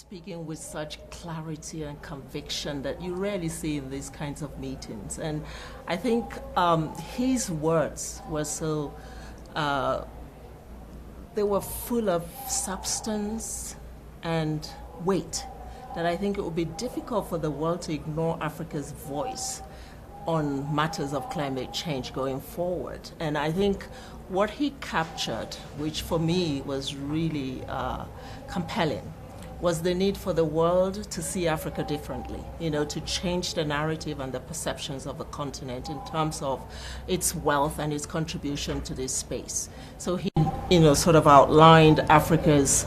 speaking with such clarity and conviction that you rarely see in these kinds of meetings. And I think his words were so, they were full of substance and weight that I think it would be difficult for the world to ignore Africa's voice on matters of climate change going forward. And I think what he captured, which for me was really compelling, was the need for the world to see Africa differently, to change the narrative and the perceptions of the continent in terms of its wealth and its contribution to this space. So he, sort of outlined Africa's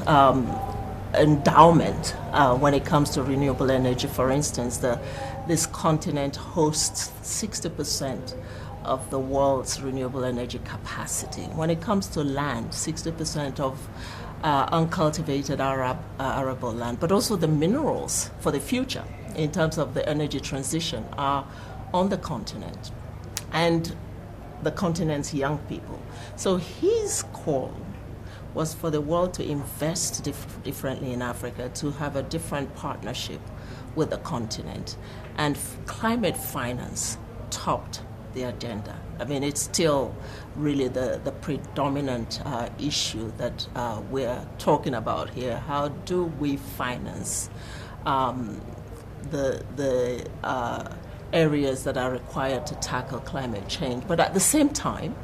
endowment when it comes to renewable energy. For instance, this continent hosts 60% of the world's renewable energy capacity. When it comes to land, 60% of uncultivated arable land, but also the minerals for the future in terms of the energy transition are on the continent and the continent's young people. So his call was for the world to invest differently in Africa, to have a different partnership with the continent. And climate finance topped the agenda. I mean, it's still really the predominant issue that we're talking about here. How do we finance the areas that are required to tackle climate change, but at the same time,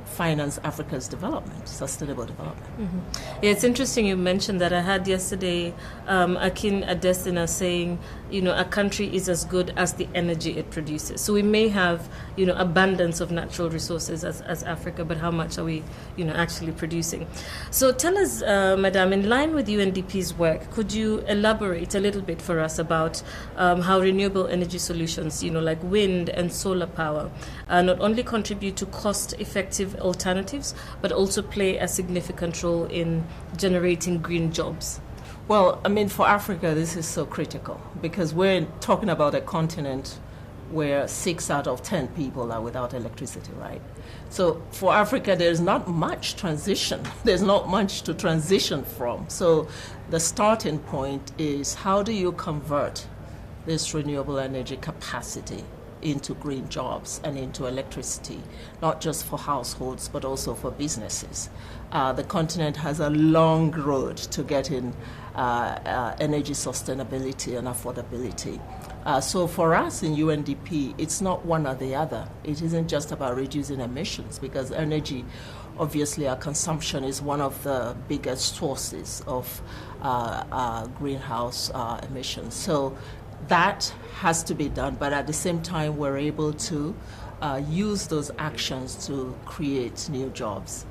finance Africa's development, sustainable development. Mm-hmm. Yeah, it's interesting you mentioned that. I had yesterday Akin Adesina saying, a country is as good as the energy it produces. So we may have, abundance of natural resources as Africa, but how much are we, actually producing? So tell us, Madam, in line with UNDP's work, could you elaborate a little bit for us about how renewable energy solutions, like wind and solar power, not only contribute to cost-effective alternatives, but also play a significant role in generating green jobs? Well, I mean, for Africa, this is so critical because we're talking about a continent where 6 out of 10 people are without electricity, right? So for Africa, there's not much transition. There's not much to transition from. So the starting point is, how do you convert this renewable energy capacity into green jobs and into electricity, not just for households, but also for businesses? The continent has a long road to getting energy sustainability and affordability. So for us in UNDP, it's not one or the other. It isn't just about reducing emissions, because energy, obviously our consumption is one of the biggest sources of greenhouse emissions. So that has to be done, but at the same time, we're able to use those actions to create new jobs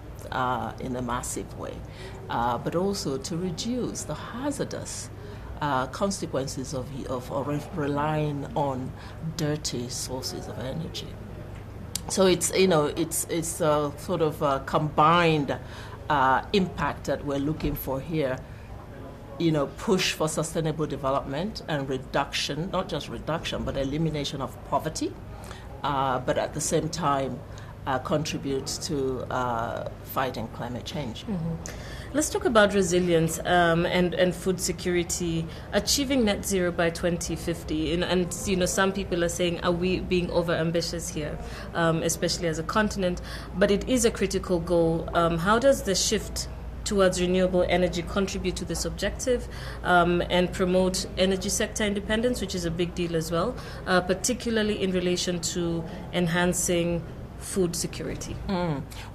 in a massive way, but also to reduce the hazardous consequences of relying on dirty sources of energy. So it's a sort of a combined impact that we're looking for here. Push for sustainable development and reduction, not just reduction, but elimination of poverty, but at the same time contribute to fighting climate change. Mm-hmm. Let's talk about resilience and food security, achieving net zero by 2050. And some people are saying, are we being over-ambitious here, especially as a continent? But it is a critical goal. How does the shift towards renewable energy contribute to this objective and promote energy sector independence, which is a big deal as well, particularly in relation to enhancing food security?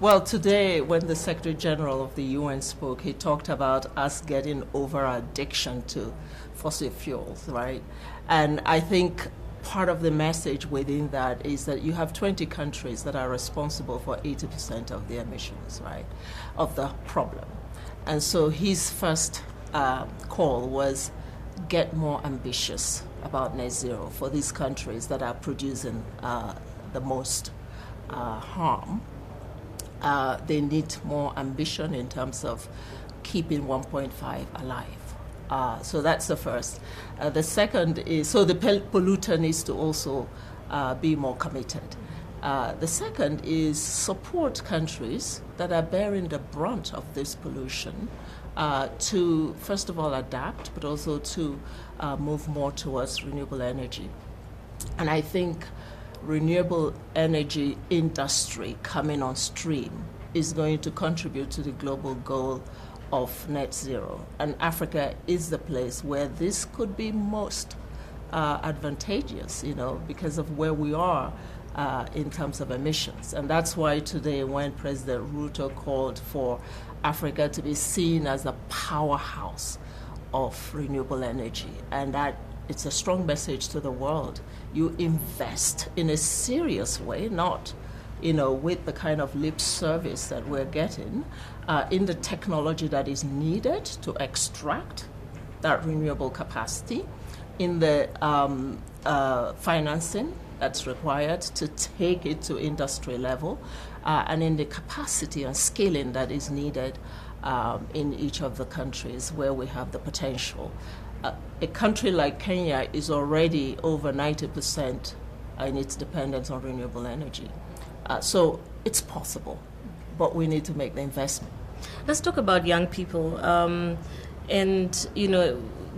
Well, today when the Secretary General of the UN spoke, he talked about us getting over our addiction to fossil fuels, right? And I think part of the message within that is that you have 20 countries that are responsible for 80% of the emissions, right, of the problem. And so his first call was get more ambitious about net zero for these countries that are producing the most harm. They need more ambition in terms of keeping 1.5 alive. So that's the first. The second is, so the polluter needs to also be more committed. The second is support countries that are bearing the brunt of this pollution to, first of all, adapt, but also to move more towards renewable energy. And I think renewable energy industry coming on stream is going to contribute to the global goal of net zero. And Africa is the place where this could be most advantageous, because of where we are in terms of emissions. And that's why today, when President Ruto called for Africa to be seen as a powerhouse of renewable energy, and that it's a strong message to the world. You invest in a serious way, not with the kind of lip service that we're getting, in the technology that is needed to extract that renewable capacity, in the financing that's required to take it to industry level, and in the capacity and scaling that is needed in each of the countries where we have the potential. A country like Kenya is already over 90% in its dependence on renewable energy. So it's possible, but we need to make the investment. Let's talk about young people.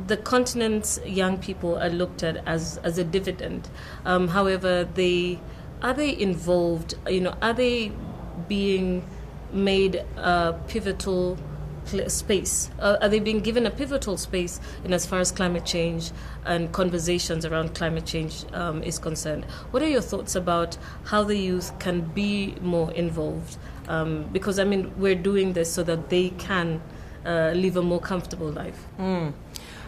The continent's young people are looked at as a dividend. However, are they involved? Are they being made a pivotal space? Are they being given a pivotal space in as far as climate change and conversations around climate change is concerned? What are your thoughts about how the youth can be more involved? Because we're doing this so that they can live a more comfortable life.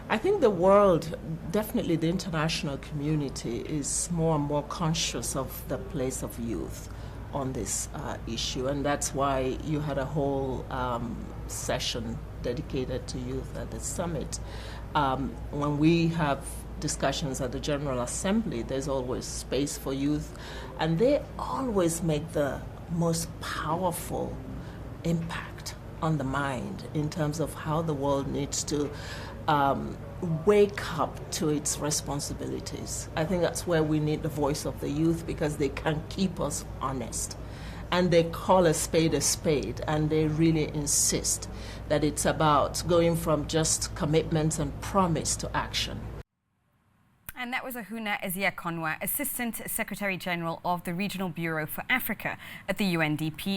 I think the world, definitely the international community, is more and more conscious of the place of youth on this issue, and that's why you had a whole session dedicated to youth at the summit. When we have discussions at the General Assembly, there's always space for youth, and they always make the most powerful impact on the mind in terms of how the world needs to wake up to its responsibilities. I think that's where we need the voice of the youth, because they can keep us honest. And they call a spade, and they really insist that it's about going from just commitments and promise to action. And that was Ahunna Eziakonwa, Assistant Secretary General of the Regional Bureau for Africa at the UNDP.